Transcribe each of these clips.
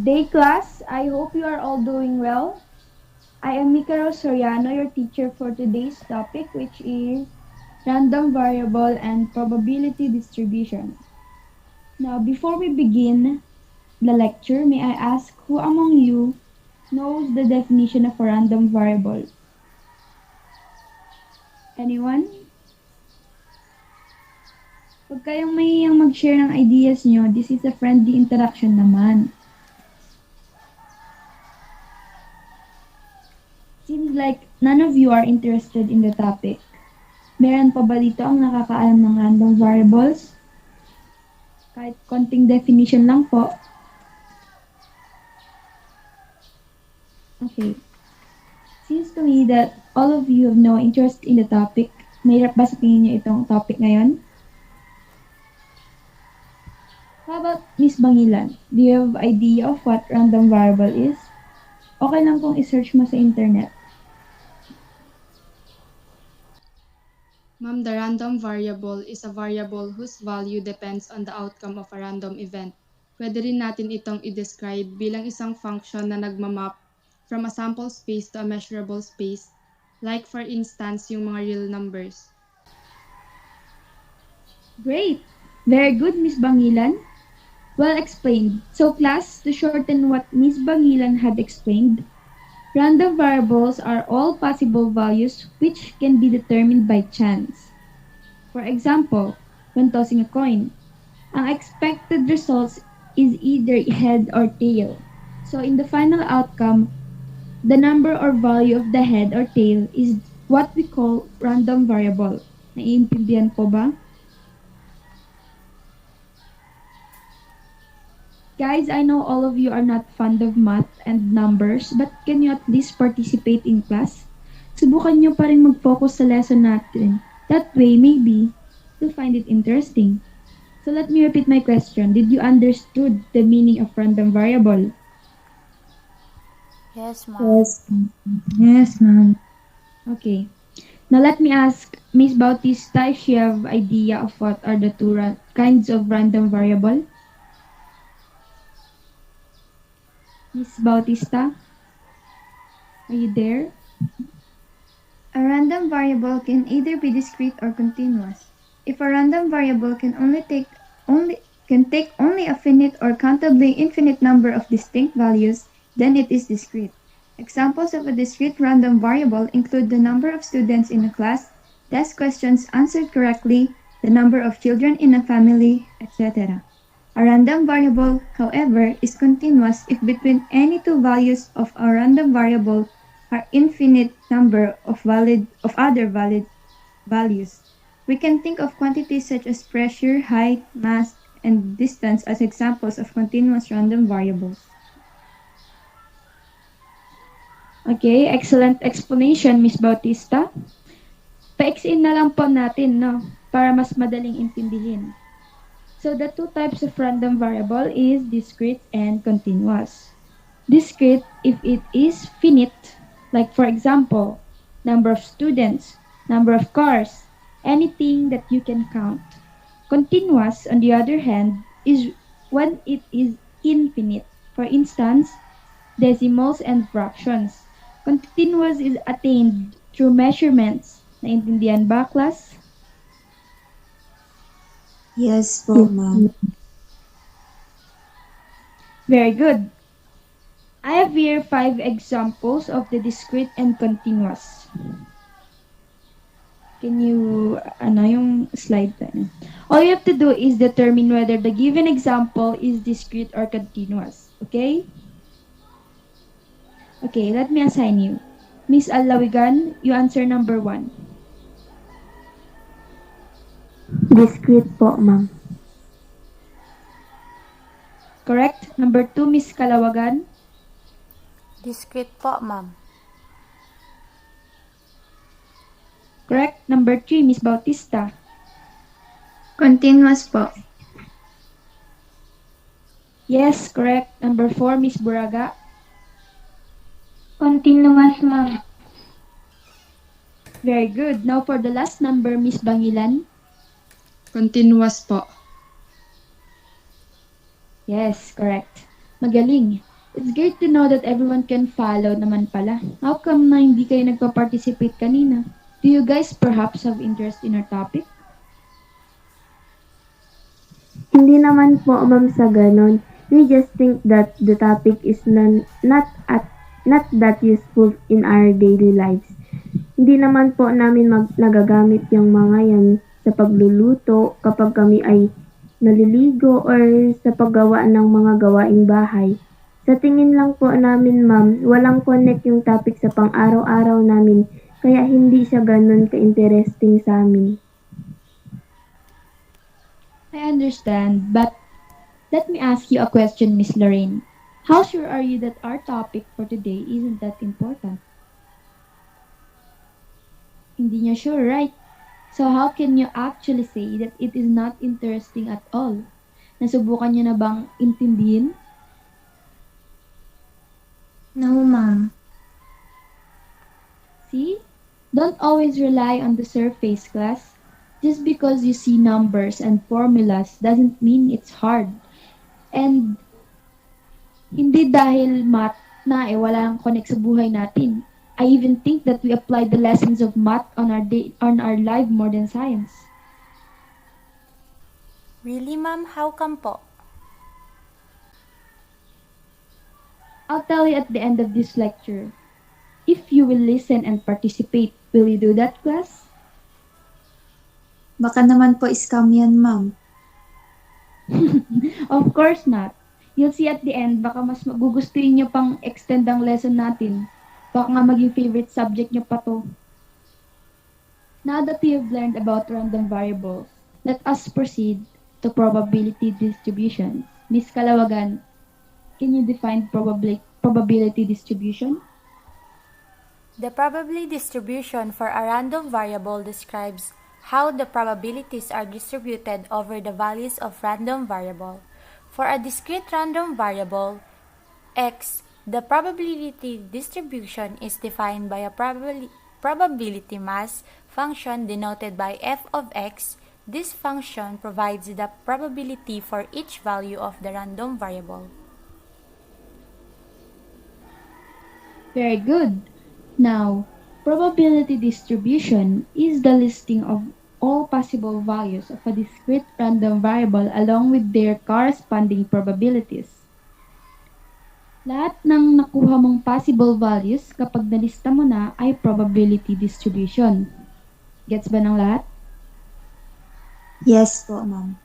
day, class. I hope you are all doing well. I am Mikaro Soriano, your teacher for today's topic, which is random variable and probability distribution. Now, before we begin the lecture, may I ask who among you knows the definition of a random variable? Anyone? Huwag kayong mahihiyang mag-share ng ideas nyo. This is a friendly interaction naman. Seems like none of you are interested in the topic. Meron pa ba dito ang nakakaalam ng random variables? Kahit konting definition lang po. Okay. Seems to me that all of you have no interest in the topic. Mahirap ba sa tingin niyo itong topic ngayon? How about Miss Bangilan? Do you have idea of what random variable is? Okay lang kung i-search mo sa internet. Ma'am, the random variable is a variable whose value depends on the outcome of a random event. Pwede rin natin itong i-describe bilang isang function na nagmamap from a sample space to a measurable space, like for instance yung mga real numbers. Great! Very good, Miss Bangilan. Well explained. So class, to shorten what Miss Bangilan had explained, random variables are all possible values which can be determined by chance. For example, when tossing a coin, ang expected results is either head or tail. So in the final outcome, the number or value of the head or tail is what we call random variable. Naiintindihan po ba? Guys, I know all of you are not fond of math and numbers, but can you at least participate in class? Subukan nyo pa rin mag-focus sa lesson natin. That way, maybe, you'll find it interesting. So let me repeat my question. Did you understood the meaning of random variable? Yes, ma'am. Yes, ma'am. Okay. Now let me ask Miss Bautista if she have idea of what are the two kinds of random variable? Miss Bautista? Are you there? A random variable can either be discrete or continuous. If a random variable can take only a finite or countably infinite number of distinct values, then it is discrete. Examples of a discrete random variable include the number of students in a class, test questions answered correctly, the number of children in a family, etc. A random variable, however, is continuous if between any two values of a random variable are infinite number of other valid values. We can think of quantities such as pressure, height, mass, and distance as examples of continuous random variables. Okay, excellent explanation, Miss Bautista. Pa-explain na lang po natin, no? Para mas madaling intindihin. So the two types of random variable is discrete and continuous. Discrete if it is finite, like for example, number of students, number of cars, anything that you can count. Continuous, on the other hand, is when it is infinite. For instance, decimals and fractions. Continuous is attained through measurements. Naintindihan ba, class? Yes po, ma'am. Very good. I have here 5 examples of the discrete and continuous. Can you, yung slide na. All you have to do is determine whether the given example is discrete or continuous. Okay? Okay, let me assign you. Miss Alawigan, you answer number 1. Discrete po, ma'am. Correct? Number 2, Miss Kalawagan. Discrete po, ma'am. Correct? Number 3, Miss Bautista. Continuous po. Yes, correct. Number 4, Miss Buraga. Continuous, ma'am. Very good. Now for the last number, Miss Bangilan. Continuous po. Yes, correct. Magaling. It's great to know that everyone can follow naman pala. How come na hindi kayo nagpa-participate kanina? Do you guys perhaps have interest in our topic? Hindi naman po, ma'am, sa ganon. We just think that the topic is not that useful in our daily lives. Hindi naman po namin nagagamit yung mga yan sa pagluluto kapag kami ay naliligo or sa paggawa ng mga gawaing bahay. Sa tingin lang po namin, ma'am, walang connect yung topic sa pang-araw-araw namin, kaya hindi siya ganun ka-interesting sa amin. I understand, but let me ask you a question, Miss Lorraine. How sure are you that our topic for today isn't that important? Hindi niya sure, right? So how can you actually say that it is not interesting at all? Nasubukan niyo na bang intindihin? No, ma'am. See? Don't always rely on the surface, class. Just because you see numbers and formulas doesn't mean it's hard. And hindi dahil math na walang connect sa buhay natin. I even think that we apply the lessons of math on our life more than science. Really, ma'am? How come po? I'll tell you at the end of this lecture. If you will listen and participate, will you do that, class? Baka naman po scam yan, ma'am. Of course not. You'll see at the end, baka mas magugustuhin nyo pang extend ang lesson natin. Baka nga maging favorite subject nyo pa to. Now that we have learned about random variables, let us proceed to probability distribution. Miss Kalawagan, can you define probability distribution? The probability distribution for a random variable describes how the probabilities are distributed over the values of random variable. For a discrete random variable, x, the probability distribution is defined by a probability mass function denoted by f of x. This function provides the probability for each value of the random variable. Very good. Now, probability distribution is the listing of all possible values of a discrete random variable along with their corresponding probabilities. Lahat ng nakuha mong possible values kapag nalista mo na ay probability distribution. Gets ba ng lahat? Yes po, ma'am.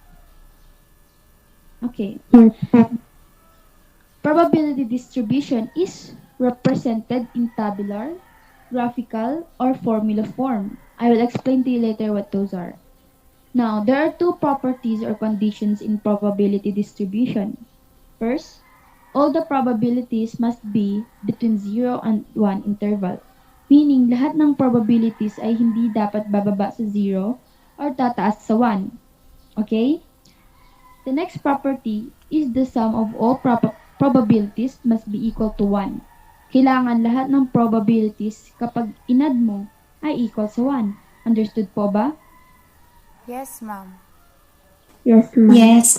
Okay. Probability distribution is represented in tabular, graphical, or formula form. I will explain to you later what those are. Now, there are two properties or conditions in probability distribution. First, all the probabilities must be between 0 and 1 interval. Meaning, lahat ng probabilities ay hindi dapat bababa sa 0 or tataas sa 1. Okay? The next property is the sum of all probabilities must be equal to 1. Kailangan lahat ng probabilities kapag inad mo ay equal sa 1. Understood po ba? Yes, ma'am. Yes, ma'am. Yes.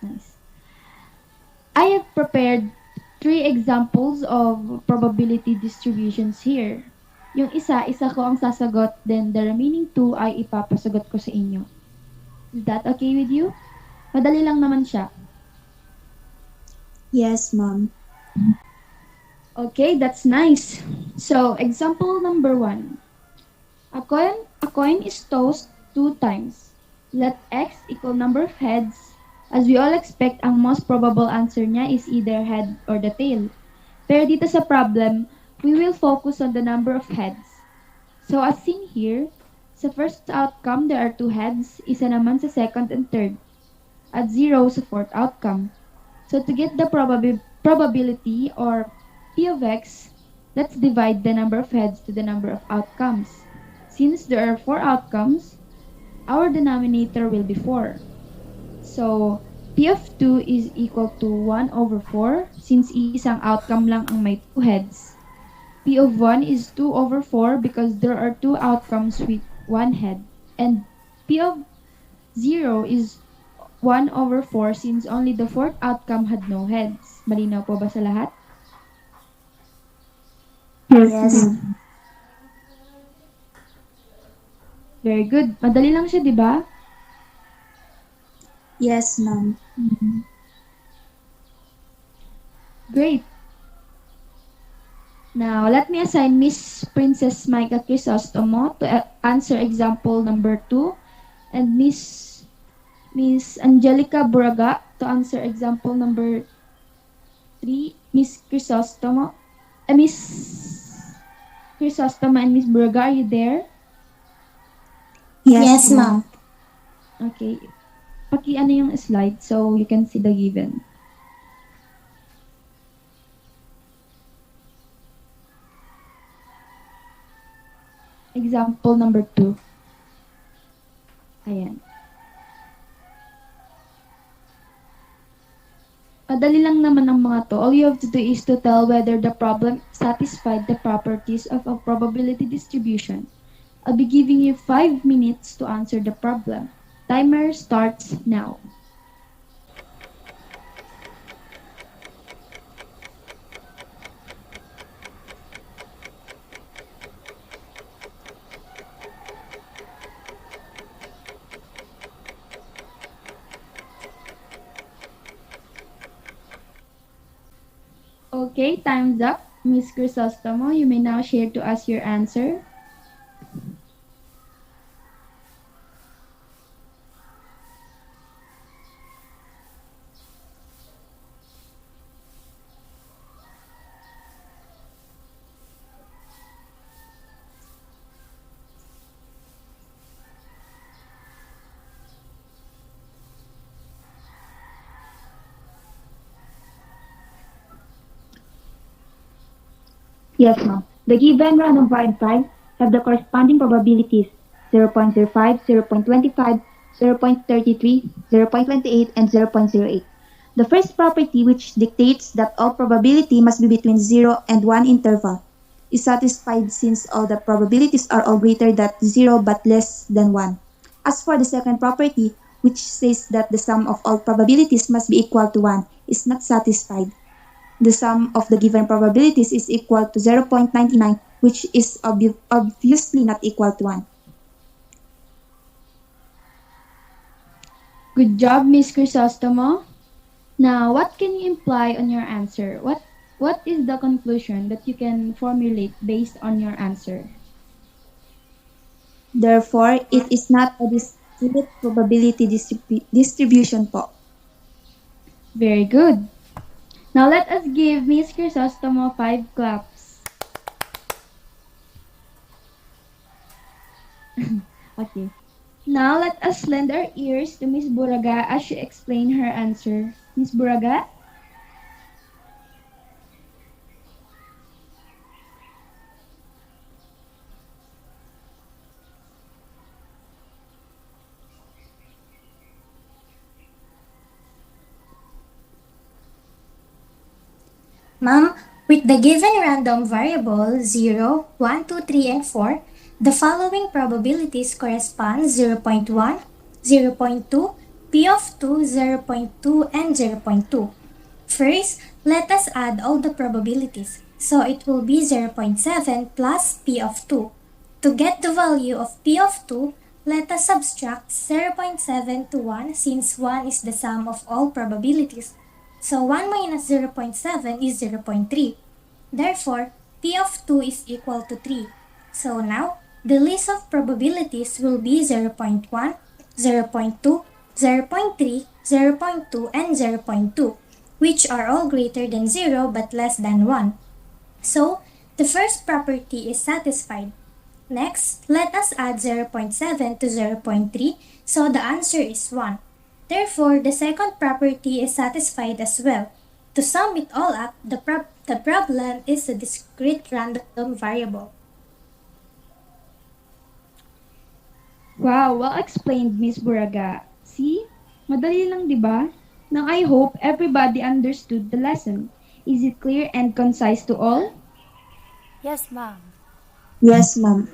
Nice. I have prepared 3 examples of probability distributions here. Yung isa ko ang sasagot, then the remaining 2 ay ipapasagot ko sa inyo. Is that okay with you? Madali lang naman siya. Yes, ma'am. Okay, that's nice. So, example number 1. A coin is tossed 2 times. Let x equal number of heads. As we all expect, ang most probable answer niya is either head or the tail. Pero dito sa problem, we will focus on the number of heads. So, as seen here, sa first outcome, there are 2 heads, isa naman sa second and third, at 0 sa fourth outcome. So, to get the probability or p of x, let's divide the number of heads to the number of outcomes. Since there are 4 outcomes, our denominator will be 4. So, p of 2 is equal to 1 over 4 since isang outcome lang ang may 2 heads. P of 1 is 2 over 4 because there are 2 outcomes with 1 head. And p of 0 is 1 over 4 since only the fourth outcome had no heads. Malinaw po ba sa lahat? Yes, Yes. ma'am. Very good. Madali lang siya, di ba? Yes, ma'am. Great. Now, let me assign Miss Princess Micah Crisostomo to answer example number 2 and Miss Angelica Buraga to answer example number 3. Miss Crisostomo and Miss Buraga, are you there? Yes, ma'am. Okay. Paki-ano yung slide so you can see the given. Example number 2. Ayan. Madali lang naman ang mga to. All you have to do is to tell whether the problem satisfied the properties of a probability distribution. I'll be giving you 5 minutes to answer the problem. Timer starts now. Okay, time's up. Miss Crisostomo, you may now share to us your answer. Yes, ma'am. The given random variant primes have the corresponding probabilities 0.05, 0.25, 0.33, 0.28, and 0.08. The first property, which dictates that all probability must be between 0 and 1 interval, is satisfied since all the probabilities are all greater than 0 but less than 1. As for the second property, which says that the sum of all probabilities must be equal to 1, is not satisfied. The sum of the given probabilities is equal to 0.99, which is obviously not equal to 1. Good job, Miss Crisostomo. Now, what can you imply on your answer? What is the conclusion that you can formulate based on your answer? Therefore, it is not a discrete probability distribution po. Very good. Now let us give Miss Crisostomo 5 claps. Okay. Now let us lend our ears to Miss Buraga as she explains her answer. Miss Buraga? Ma'am, with the given random variable 0, 1, 2, 3, and 4, the following probabilities correspond 0.1, 0.2, P of 2, 0.2, and 0.2. First, let us add all the probabilities. So it will be 0.7 plus P of 2. To get the value of P of 2, let us subtract 0.7 to 1 since 1 is the sum of all probabilities. So 1 minus 0.7 is 0.3. Therefore, P of 2 is equal to 3. So now, the list of probabilities will be 0.1, 0.2, 0.3, 0.2, and 0.2, which are all greater than 0 but less than 1. So, the first property is satisfied. Next, let us add 0.7 to 0.3, so the answer is 1. Therefore, the second property is satisfied as well. To sum it all up, the problem is a discrete random variable. Wow, well explained, Miss Buraga. See? Madali lang, di ba? Now I hope everybody understood the lesson. Is it clear and concise to all? Yes, ma'am. Yes, ma'am.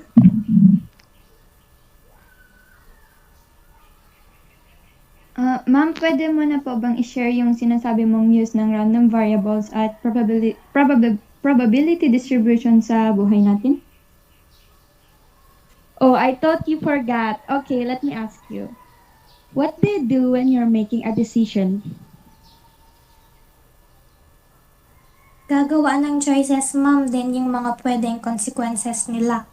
Ma'am, pwede mo na po bang i-share yung sinasabi mong use ng random variables at probability distribution sa buhay natin? Oh, I thought you forgot. Okay, let me ask you. What do you do when you're making a decision? Gagawa ng choices, ma'am, din yung mga pwedeng consequences nila.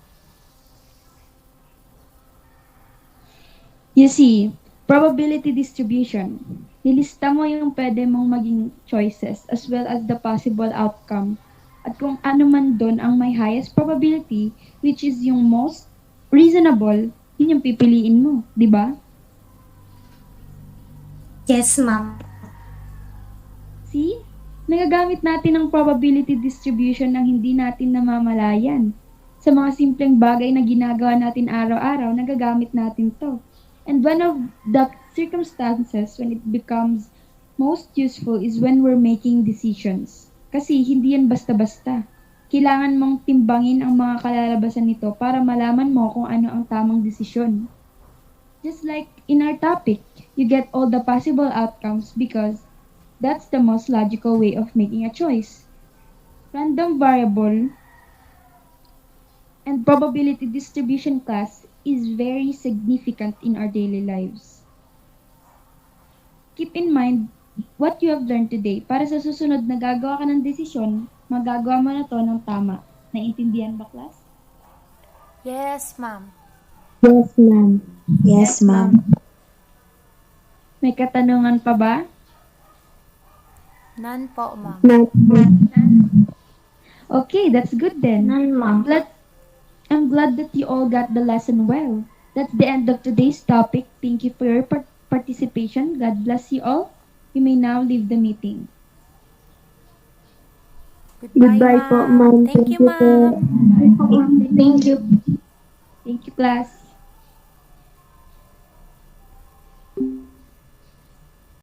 You see, probability distribution. Nilista mo yung pwede mong maging choices as well as the possible outcome. At kung ano man doon ang may highest probability, which is yung most reasonable, yun yung pipiliin mo, di ba? Yes, ma'am. See? Nagagamit natin ang probability distribution ng hindi natin namamalayan. Sa mga simpleng bagay na ginagawa natin araw-araw, nagagamit natin to. And one of the circumstances when it becomes most useful is when we're making decisions. Kasi hindi yan basta-basta. Kailangan mong timbangin ang mga kalalabasan nito para malaman mo kung ano ang tamang desisyon. Just like in our topic, you get all the possible outcomes because that's the most logical way of making a choice. Random variable and probability distribution class is very significant in our daily lives. Keep in mind what you have learned today para sa susunod na gagawa ka ng desisyon, magagawa mo na to ng tama. Naintindihan ba, class? Yes, ma'am. Yes, ma'am. Yes, ma'am. May katanungan pa ba? None po, ma'am. Okay, that's good then. None, ma'am. I'm glad that you all got the lesson well. That's the end of today's topic. Thank you for your participation. God bless you all. You may now leave the meeting. Goodbye po, ma'am. Thank you, Thank you po. ma'am. Thank you. Thank you, class.